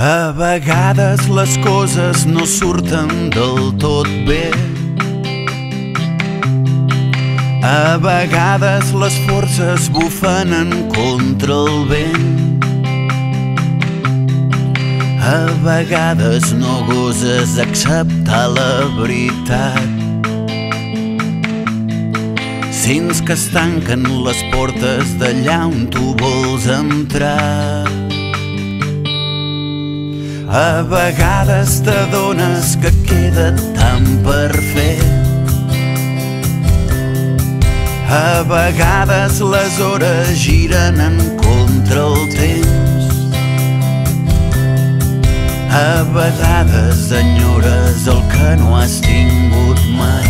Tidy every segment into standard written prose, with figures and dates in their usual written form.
A vegades les coses no surten del tot bé. A vegades les forces bufenen contra el vent. A vegades no goses acceptar la veritat. Sents que es tanquen les portes d'allà on tu vols entrar. A vegades t'adones que queda tant per fer. A vegades les hores giren en contra el temps. A vegades enyores el que no has tingut mai.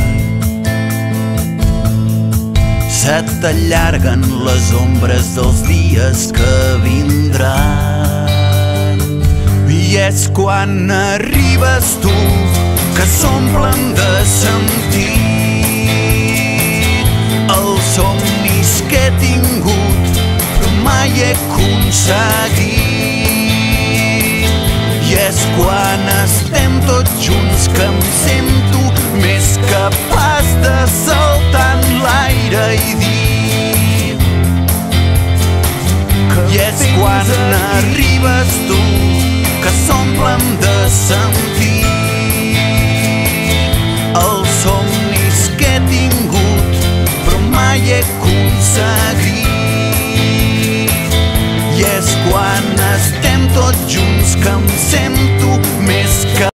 Se t'allarguen les ombres dels dies que vindran. I és quan arribes tu que s'omplen de sentit els somnis que he tingut però mai he aconseguit. I és quan estem tots junts que em sento més capaç de saltar en l'aire i dir. I és quan arribes tu que s'omplen de sentit